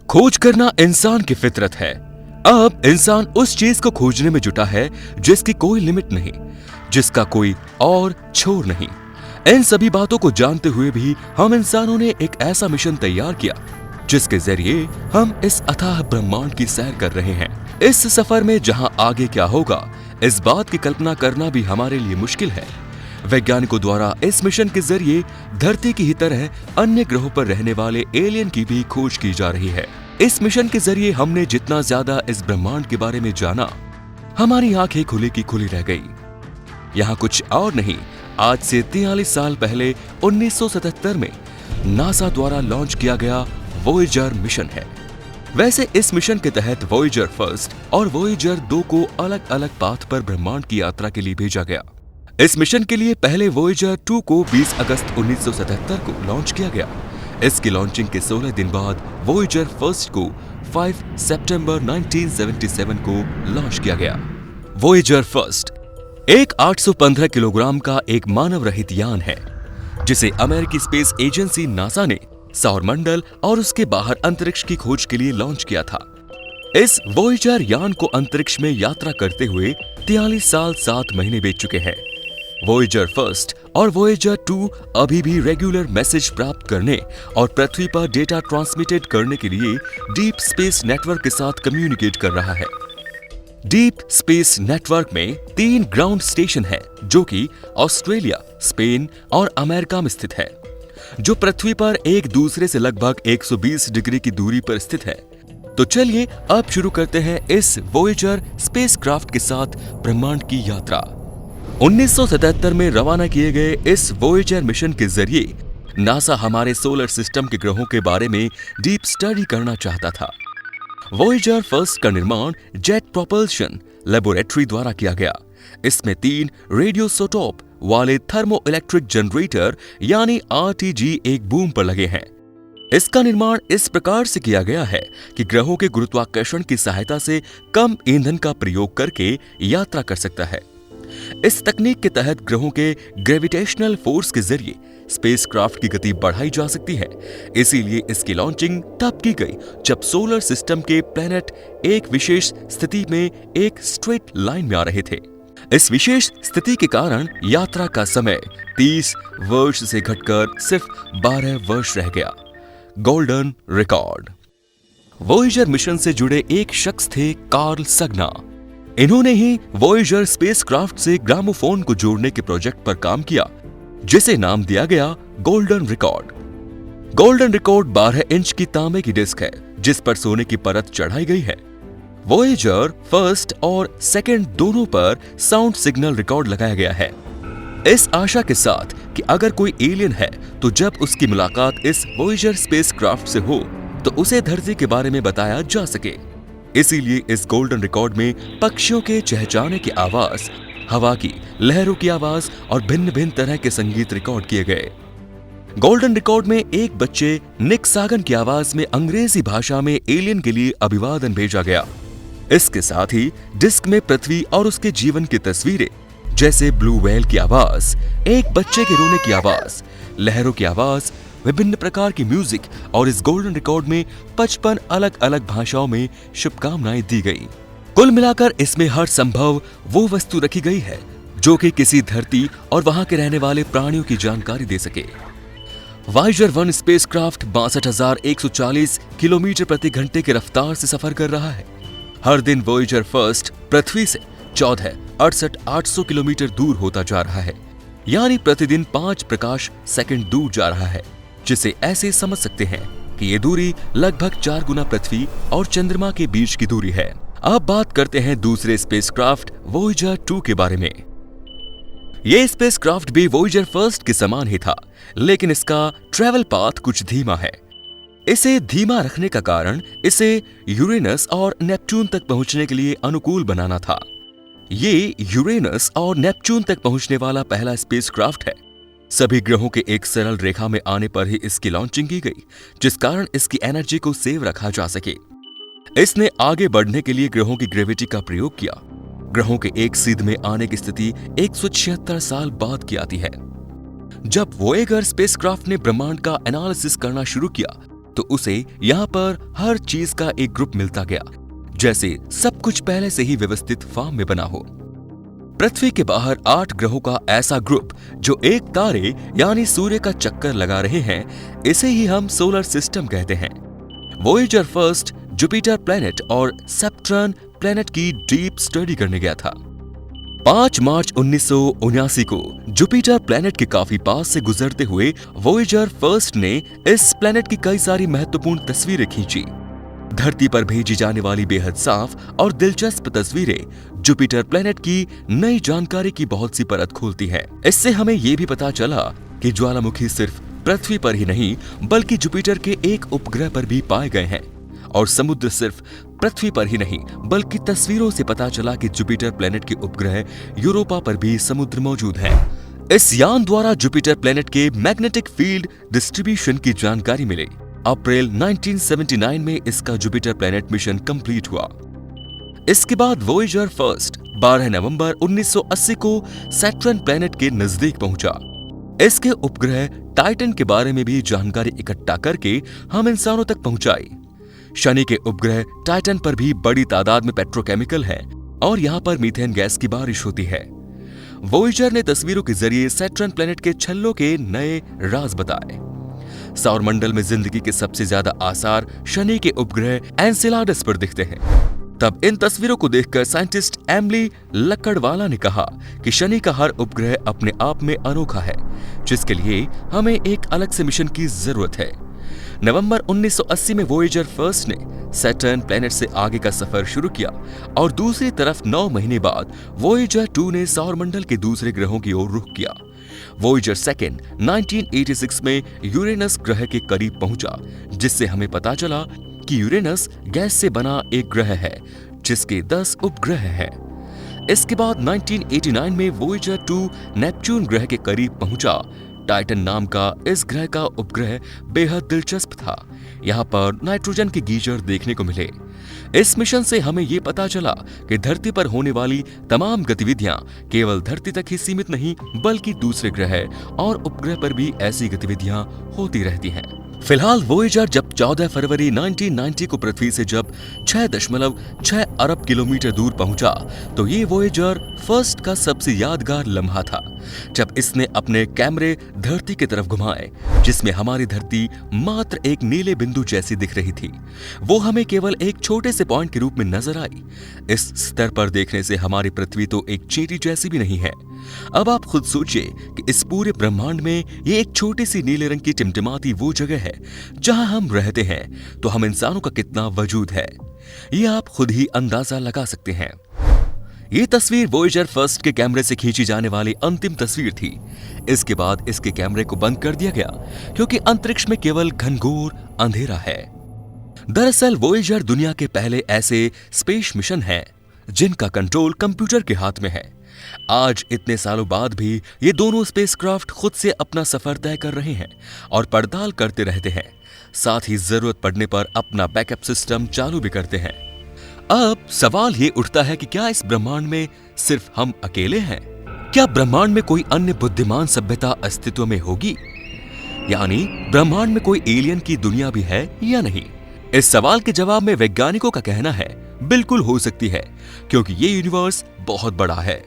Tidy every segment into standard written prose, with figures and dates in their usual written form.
खोज करना इंसान की फितरत है। अब इंसान उस चीज को खोजने में जुटा है जिसकी कोई लिमिट नहीं, जिसका कोई और छोर नहीं। इन सभी बातों को जानते हुए भी हम इंसानों ने एक ऐसा मिशन तैयार किया जिसके जरिए हम इस अथाह ब्रह्मांड की सैर कर रहे हैं। इस सफर में जहां आगे क्या होगा, इस बात की कल्पना करना भी हमारे लिए मुश्किल है। वैज्ञानिकों द्वारा इस मिशन के जरिए धरती की ही तरह अन्य ग्रहों पर रहने वाले एलियन की भी खोज की जा रही है। इस मिशन के जरिए हमने जितना ज्यादा इस ब्रह्मांड के बारे में जाना, हमारी आंखें खुली की खुली रह गई। यहाँ कुछ और नहीं, आज से 43 साल पहले 1977 में नासा द्वारा लॉन्च किया गया वोयेजर मिशन है। वैसे इस मिशन के तहत वोयेजर फर्स्ट और वोयेजर 2 को अलग अलग पाथ पर ब्रह्मांड की यात्रा के लिए भेजा गया। इस मिशन के लिए पहले वोयेजर 2 को 20 अगस्त 1977 को लॉन्च किया गया। इसकी लॉन्चिंग के 16 दिन बाद वोयेजर फर्स्ट को 5 सितंबर 1977 को लॉन्च किया गया। वोयेजर फर्स्ट एक 815 किलोग्राम का एक मानव रहित यान है जिसे अमेरिकी स्पेस एजेंसी नासा ने सौरमंडल और उसके बाहर अंतरिक्ष की खोज के लिए लॉन्च किया था। इस वोयेजर यान को अंतरिक्ष में यात्रा करते हुए 43 साल 7 महीने बीत चुके हैं। वोयेजर फर्स्ट और वोयेजर 2 अभी भी रेगुलर मैसेज प्राप्त करने और पृथ्वी पर डेटा ट्रांसमिटेड करने के लिए डीप स्पेस नेटवर्क के साथ कम्युनिकेट कर रहा है। डीप स्पेस नेटवर्क में 3 ग्राउंड स्टेशन है जो कि ऑस्ट्रेलिया, स्पेन और अमेरिका में स्थित है, जो पृथ्वी पर एक दूसरे से लगभग 120 डिग्री की दूरी पर स्थित है। तो चलिए अब शुरू करते हैं इस वोयेजर स्पेसक्राफ्ट के साथ ब्रह्मांड की यात्रा। 1977 में रवाना किए गए इस वोयेजर मिशन के जरिए नासा हमारे सोलर सिस्टम के ग्रहों के बारे में डीप स्टडी करना चाहता था। वोयेजर फर्स्ट का निर्माण जेट प्रोपल्शन लेबोरेटरी द्वारा किया गया। इसमें 3 रेडियोसोटोप वाले थर्मो इलेक्ट्रिक जनरेटर यानी RTG एक बूम पर लगे हैं। इसका निर्माण इस प्रकार से किया गया है कि ग्रहों के गुरुत्वाकर्षण की सहायता से कम ईंधन का प्रयोग करके यात्रा कर सकता है। इस तकनीक के तहत ग्रहों के ग्रेविटेशनल फोर्स के जरिए स्पेसक्राफ्ट की गति बढ़ाई जा सकती है। इसीलिए इसकी लॉन्चिंग तब की गई जब सोलर सिस्टम के प्लैनेट एक विशेष स्थिति में एक स्ट्रेट लाइन में आ रहे थे। इस विशेष स्थिति के कारण यात्रा का समय 30 वर्ष से घटकर सिर्फ 12 वर्ष रह गया। Golden record. वोयेजर मिशन से जुड़े एक शख्स थे कार्ल सगना। इन्होंने ही वोयेजर स्पेसक्राफ्ट से ग्रामोफोन को जोड़ने के प्रोजेक्ट पर काम किया जिसे नाम दिया गया golden record. Golden record 12 inch की तांबे की डिस्क है जिस पर सोने की परत चढ़ाई गई है। वोयेजर फर्स्ट और सेकंड दोनों पर साउंड सिग्नल रिकॉर्ड लगाया गया है, इस आशा के साथ कि अगर कोई एलियन है तो जब उसकी मुलाकात इस वोयेजर स्पेसक्राफ्ट से हो तो उसे धरती के बारे में बताया जा सके। इसीलिए इस गोल्डन रिकॉर्ड में पक्षियों के चहचहाने की आवाज, हवा की लहरों की आवाज और भिन्न भिन्न तरह के संगीत रिकॉर्ड किए गए। गोल्डन रिकॉर्ड में एक बच्चे निक सागन की आवाज में अंग्रेजी भाषा में एलियन के लिए अभिवादन भेजा गया। इसके साथ ही डिस्क में पृथ्वी और उसके जीवन की तस्वीरें जैसे ब्लू व्हेल की आवाज, एक बच्चे के रोने की आवाज, लहरों की आवाज, विभिन्न प्रकार की म्यूजिक और इस गोल्डन रिकॉर्ड में 55 अलग अलग भाषाओं में शुभकामनाएं दी गई। कुल मिलाकर इसमें हर संभव वो वस्तु रखी गई है जो कि किसी धरती और वहां के रहने वाले प्राणियों की जानकारी दे सके। वोयेजर 1 स्पेसक्राफ्ट 62,140 किलोमीटर प्रति घंटे की रफ्तार से सफर कर रहा है। हर दिन वोयेजर फर्स्ट पृथ्वी से 14,68,800 किलोमीटर दूर होता जा रहा है, यानी प्रतिदिन 5 प्रकाश सेकंड दूर जा रहा है, जिसे ऐसे समझ सकते हैं कि ये दूरी लगभग 4 गुना पृथ्वी और चंद्रमा के बीच की दूरी है। अब बात करते हैं दूसरे स्पेसक्राफ्ट वोयेजर 2 के बारे में। ये स्पेसक्राफ्ट भी वोयेजर फर्स्ट के समान ही था, लेकिन इसका ट्रैवल पाथ कुछ धीमा है। इसे धीमा रखने का कारण इसे यूरेनस और नेपच्यून तक पहुंचने के लिए अनुकूल बनाना था। ये यूरेनस और नेपच्यून तक पहुंचने वाला पहला स्पेसक्राफ्ट है। सभी ग्रहों के एक सरल रेखा में आने पर ही इसकी लॉन्चिंग की गई, जिस कारण इसकी एनर्जी को सेव रखा जा सके। इसने आगे बढ़ने के लिए ग्रहों की ग्रेविटी का प्रयोग किया। ग्रहों के एक सीध में आने की स्थिति 176 साल बाद की आती है। जब वोयेजर स्पेसक्राफ्ट ने ब्रह्मांड का एनालिसिस करना शुरू किया तो उसे यहाँ पर हर चीज का एक ग्रुप मिलता गया, जैसे सब कुछ पहले से ही व्यवस्थित फॉर्म में बना हो। पृथ्वी के बाहर 8 ग्रहों का ऐसा ग्रुप जो एक तारे यानी सूर्य का चक्कर लगा रहे हैं, इसे ही हम सोलर सिस्टम कहते हैं। वोयेजर फर्स्ट जुपिटर प्लैनेट और सैटर्न प्लैनेट की डीप स्टडी करने गया था। 5 मार्च 1979 को जुपिटर प्लैनेट के काफी पास से गुजरते हुए वोयेजर फर्स्ट ने इस प्लैनेट की कई सारी महत्वपूर्ण तस्वीरें खींची। धरती पर भेजी जाने वाली बेहद साफ और दिलचस्प तस्वीरें जुपिटर प्लैनेट की नई जानकारी की बहुत सी परत खोलती हैं। इससे हमें यह भी पता चला कि ज्वालामुखी सिर्फ पृथ्वी पर ही नहीं बल्कि जुपिटर के एक उपग्रह पर भी पाए गए हैं, और समुद्र सिर्फ पृथ्वी पर ही नहीं बल्कि तस्वीरों से पता चला कि जुपिटर प्लैनेट के उपग्रह यूरोपा पर भी समुद्र मौजूद है। इस यान द्वारा जुपिटर प्लैनेट के मैग्नेटिक फील्ड डिस्ट्रीब्यूशन की जानकारी मिली। अप्रैल 1979 में इसका जुपिटर प्लैनेट मिशन कंप्लीट हुआ। इसके बाद वोयेजर फर्स्ट 12 नवंबर 1980 को सैटर्न प्लैनेट के नजदीक पहुंचा। इसके उपग्रह टाइटन के बारे में भी जानकारी इकट्ठा करके हम इंसानों तक पहुंचाई। शनि के उपग्रह टाइटन पर भी बड़ी तादाद में पेट्रोकेमिकल है और यहाँ पर मीथेन गैस की बारिश होती है। वोयेजर ने तस्वीरों के जरिए सैटर्न प्लैनेट के छल्लों के नए राज बताए। सौरमंडल में जिंदगी के सबसे ज्यादा आसार शनि के उपग्रह एनसेलाडस पर दिखते हैं। तब इन तस्वीरों को देखकर साइंटिस्ट एमिली लकड़वाला ने कहा कि शनि का हर उपग्रह अपने आप में अनोखा है, जिसके लिए हमें एक अलग से मिशन की जरूरत है। नवंबर 1980 में वोयेजर फर्स्ट ने सैटर्न प्लैनेट से आगे का सफर शुरू किया और दूसरी तरफ 9 महीने बाद वोयेजर 2 ने सौरमंडल के दूसरे ग्रहों की ओर रुख किया। वोयेजर सेकेंड 1986 में यूरेनस ग्रह के करीब पहुंचा, जिससे हमें पता चला कि यूरेनस गैस से बना एक ग्रह है जिसके 10 उपग्रह हैं। इसके बाद 1989 में वोयेजर 2 नेपच्यून ग्रह के करीब पहुंचा। टाइटन नाम का इस ग्रह का उपग्रह बेहद दिलचस्प था। यहाँ पर नाइट्रोजन के गीजर देखने को मिले। इस मिशन से हमें ये पता चला कि धरती पर होने वाली तमाम गतिविधियां केवल धरती तक ही सीमित नहीं बल्कि दूसरे ग्रह और उपग्रह पर भी ऐसी गतिविधियां होती रहती हैं। फिलहाल वोयेजर जब 14 फरवरी 1990 को पृथ्वी से जब 6.6 अरब किलोमीटर दूर पहुंचा, तो ये वोयेजर फर्स्ट का सबसे यादगार लम्हा था, जब इसने अपने कैमरे धरती की तरफ घुमाए, जिसमें हमारी धरती मात्र एक नीले बिंदु जैसी दिख रही थी। वो हमें केवल एक छोटे से पॉइंट के रूप में नजर आई। इस स्तर पर देखने से हमारी पृथ्वी तो एक चींटी जैसी भी नहीं है। अब आप खुद सोचिए कि इस पूरे ब्रह्मांड में ये एक छोटी सी नीले रंग की टिमटिमाती वो जगह है जहां हम रहते हैं, तो हम इंसानों का कितना वजूद है, ये आप खुद ही अंदाजा लगा सकते हैं। ये तस्वीर वोयेजर फर्स्ट के कैमरे से खींची जाने वाली अंतिम तस्वीर थी। इसके बाद इसके कैमरे को बंद कर दिया गया क्योंकि अंतरिक्ष में केवल घनघोर अंधेरा है। दरअसल वोयेजर दुनिया के पहले ऐसे स्पेस मिशन हैं जिनका कंट्रोल कंप्यूटर के हाथ में है। आज इतने सालों बाद भी ये दोनों स्पेसक्राफ्ट खुद से अपना सफर तय कर रहे हैं और पड़ताल करते रहते हैं, साथ ही जरूरत पड़ने पर अपना बैकअप सिस्टम चालू भी करते हैं। अब सवाल ये उठता है कि क्या इस ब्रह्मांड में सिर्फ हम अकेले हैं? क्या ब्रह्मांड में कोई अन्य बुद्धिमान सभ्यता अस्तित्व में होगी? यानी ब्रह्मांड में कोई एलियन की दुनिया भी है या नहीं? इस सवाल के जवाब में वैज्ञानिकों का कहना है बिल्कुल हो सकती है, क्योंकि ये यूनिवर्स बहुत बड़ा है।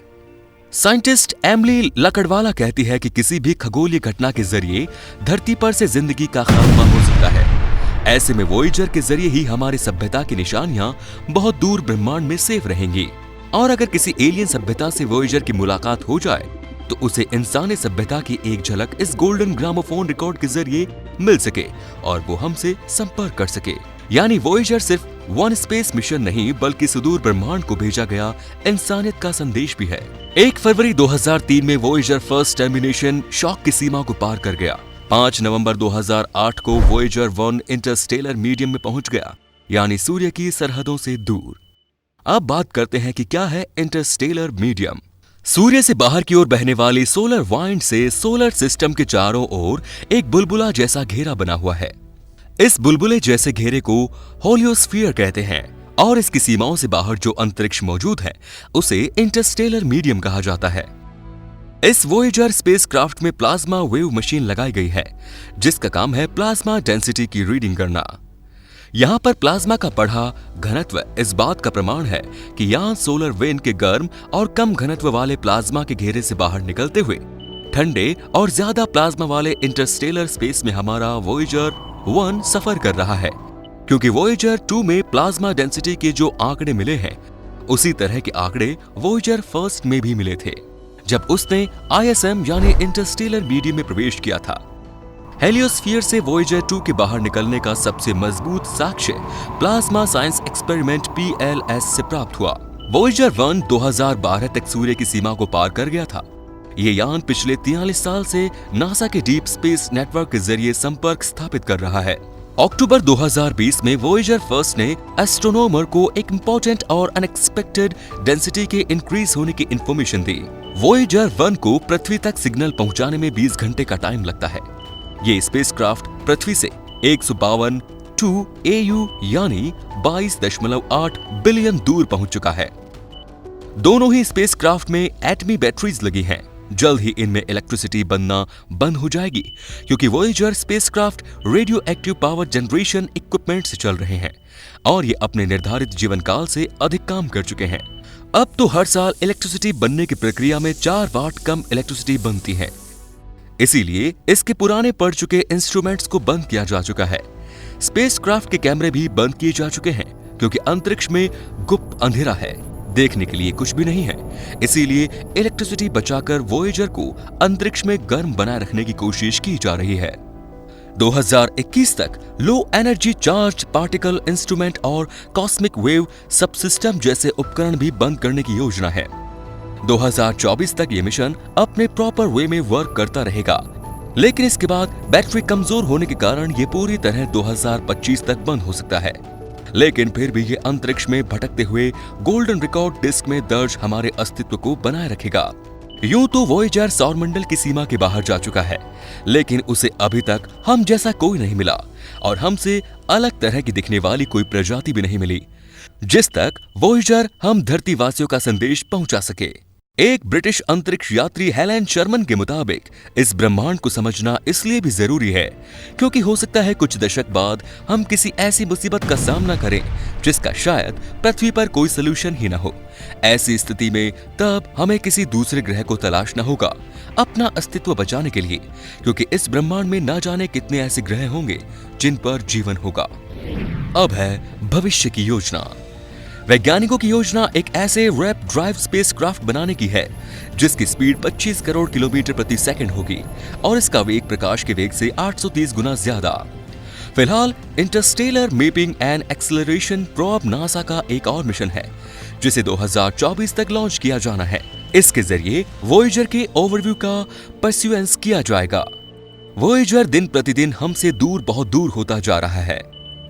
साइंटिस्ट एमिली लकड़वाला कहती है कि किसी भी खगोलीय घटना के जरिए धरती पर से जिंदगी का खात्मा हो सकता है। ऐसे में वोयेजर के जरिए ही हमारी सभ्यता की निशानियां बहुत दूर ब्रह्मांड में सेफ रहेंगी, और अगर किसी एलियन सभ्यता से वोयेजर की मुलाकात हो जाए तो उसे इंसानी सभ्यता की एक झलक इस गोल्डन ग्रामोफोन रिकॉर्ड के जरिए मिल सके और वो हमसे संपर्क कर सके। यानी वोयेजर सिर्फ वन स्पेस मिशन नहीं बल्कि सुदूर ब्रह्मांड को भेजा गया इंसानियत का संदेश भी है। 1 फरवरी 2003 में वोयेजर फर्स्ट टर्मिनेशन शॉक की सीमा को पार कर गया। 5 नवंबर 2008 को वोयेजर 1 इंटरस्टेलर मीडियम में पहुंच गया, यानी सूर्य की सरहदों से दूर। अब बात करते हैं कि क्या है इंटरस्टेलर मीडियम। सूर्य से बाहर की ओर बहने वाली सोलर वाइंड से सोलर सिस्टम के चारों ओर एक बुलबुला जैसा घेरा बना हुआ है। इस बुलबुले जैसे घेरे को होलियोस्फीयर कहते हैं और इसकी सीमाओं से बाहर जो अंतरिक्ष मौजूद है उसे इंटरस्टेलर मीडियम कहा जाता है। इस वोयेजर स्पेसक्राफ्ट में प्लाज्मा वेव मशीन लगाई गई है, जिसका काम है प्लाज्मा डेंसिटी की रीडिंग करना। यहाँ पर प्लाज्मा का बढ़ा घनत्व इस बात का प्रमाण है कि यान सोलर विंड के गर्म और कम घनत्व वाले प्लाज्मा के घेरे से बाहर निकलते हुए ठंडे और ज्यादा प्लाज्मा वाले इंटरस्टेलर स्पेस में हमारा वोयेजर 1 सफर कर रहा है। क्योंकि वोयेजर 2 में प्लाज्मा डेंसिटी के जो आंकड़े मिले हैं, उसी तरह के आंकड़े वोयेजर फर्स्ट में भी मिले थे, जब उसने ISM यानी इंटरस्टेलर मीडियम में प्रवेश किया था। हेलियोस्फीयर से वोयेजर 2 के बाहर निकलने का सबसे मजबूत साक्ष्य प्लाज्मा साइंस एक्सपेरिमेंट PLS से प्राप्त हुआ। वोयेजर 1 2012 तक सूर्य की सीमा को पार कर गया था। ये यान पिछले 43 साल से नासा के डीप स्पेस नेटवर्क के जरिए संपर्क स्थापित कर रहा है। अक्टूबर 2020 में वोयेजर फर्स्ट ने एस्ट्रोनॉमर को एक इंपॉर्टेंट और अनएक्सपेक्टेड डेंसिटी के इंक्रीज होने की इंफॉर्मेशन दी। वोयेजर 1 को पृथ्वी तक सिग्नल पहुंचाने में 20 घंटे का टाइम लगता है। ये स्पेसक्राफ्ट पृथ्वी से 152 AU यानी 22.8 बिलियन दूर पहुंच चुका है। दोनों ही स्पेसक्राफ्ट में एटमी बैटरीज लगी हैं। जल्द ही इनमें इलेक्ट्रिसिटी बनना बंद हो जाएगी, क्योंकि Voyager spacecraft radio active power generation equipment से चल रहे हैं और ये अपने निर्धारित जीवन काल से अधिक काम कर चुके हैं। अब तो हर साल इलेक्ट्रिसिटी बनने की प्रक्रिया में 4 वाट कम इलेक्ट्रिसिटी बनती है। इसीलिए इसके पुराने पड़ चुके इंस्ट्रूमेंट्स को बंद किया जा चुका है। स्पेसक्राफ्ट के कैमरे भी बंद किए जा चुके हैं, क्योंकि अंतरिक्ष में गुप्त अंधेरा है, देखने के लिए कुछ भी नहीं है। इसीलिए इलेक्ट्रिसिटी बचाकर वोयेजर को अंतरिक्ष में गर्म बनाए रखने की कोशिश की जा रही है। 2021 तक low energy charge particle instrument और कॉस्मिक वेव सबसिस्टम जैसे उपकरण भी बंद करने की योजना है। 2024 तक ये मिशन अपने प्रॉपर वे में वर्क करता रहेगा, लेकिन इसके बाद बैटरी कमजोर होने के कारण ये पूरी तरह 2025 तक बंद हो सकता है। लेकिन फिर भी ये अंतरिक्ष में भटकते हुए गोल्डन रिकॉर्ड डिस्क में दर्ज हमारे अस्तित्व को बनाए रखेगा। यूं तो वोयेजर सौरमंडल की सीमा के बाहर जा चुका है, लेकिन उसे अभी तक हम जैसा कोई नहीं मिला और हमसे अलग तरह की दिखने वाली कोई प्रजाति भी नहीं मिली, जिस तक वोयेजर हम धरतीवासियों का संदेश पहुंचा सके। एक ब्रिटिश अंतरिक्ष यात्री हेलेन शर्मन के मुताबिक इस ब्रह्मांड को समझना इसलिए भी जरूरी है, क्योंकि हो सकता है कुछ दशक बाद हम किसी ऐसी मुसीबत का सामना करें जिसका शायद पृथ्वी पर कोई सलूशन ही न हो। ऐसी स्थिति में तब हमें किसी दूसरे ग्रह को तलाशना होगा अपना अस्तित्व बचाने के लिए, क्योंकि इस ब्रह्मांड में न जाने कितने ऐसे ग्रह होंगे जिन पर जीवन होगा। अब है भविष्य की योजना। वैज्ञानिकों की योजना एक ऐसे रैप ड्राइव स्पेसक्राफ्ट बनाने की है जिसकी स्पीड 25 करोड़ किलोमीटर प्रति सेकंड होगी और इसका वेग प्रकाश के वेग से 830 गुना ज्यादा। फिलहाल Interstellar mapping and acceleration probe NASA का एक और मिशन है, जिसे 2024 तक लॉन्च किया जाना है। इसके जरिए वोयेजर के ओवरव्यू का परस्यूएंस किया जाएगा। वोयेजर दिन प्रतिदिन हमसे दूर बहुत दूर होता जा रहा है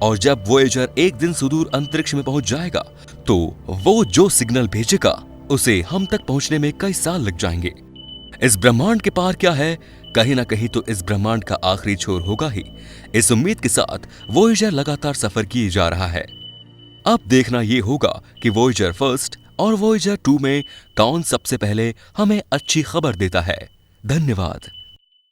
और जब वोयेजर एक दिन सुदूर अंतरिक्ष में पहुंच जाएगा तो वो जो सिग्नल भेजेगा उसे हम तक पहुंचने में कई साल लग जाएंगे। इस ब्रह्मांड के पार क्या है, कहीं ना कहीं तो इस ब्रह्मांड का आखिरी छोर होगा ही। इस उम्मीद के साथ वोयेजर लगातार सफर किए जा रहा है। अब देखना ये होगा कि वोयेजर फर्स्ट और वोयेजर 2 में कौन सबसे पहले हमें अच्छी खबर देता है। धन्यवाद।